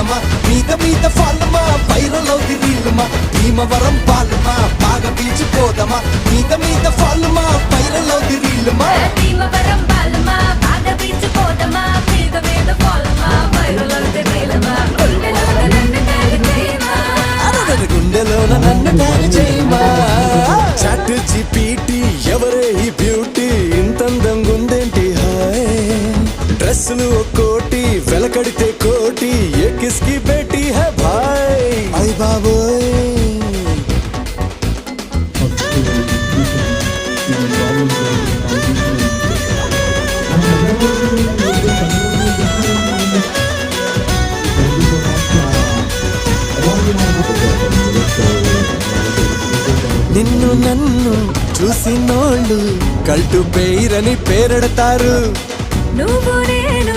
పోదమా మీద ఫాలమా వైరల్ రీలుమా భీమవరం పాలమా బాగా పీచిపోదమా మీద ఫాలమా వైరల్ రీలుమా భీమవరం పాలమా బాగా పీచిపోదమా మీద ఫాలమా వైరల్ రీలుమా గుండెలోన నన్ను ట్యాగ్ చేయమా చాట్ జీపీటీ ఎవరే ఈ బ్యూటీ ఇంతందంగా ఉందేంటి హాయ్ డ్రెస్సులు ఒక్కోటి వెలకడితే కోటి ఏ కిస్కి బేటీ హై భాయ్ అయ్ బాబోయ్ నిన్ను నన్ను చూసినోళ్ళు కల్టు పేరని పేరెడతారు నువ్వు నేను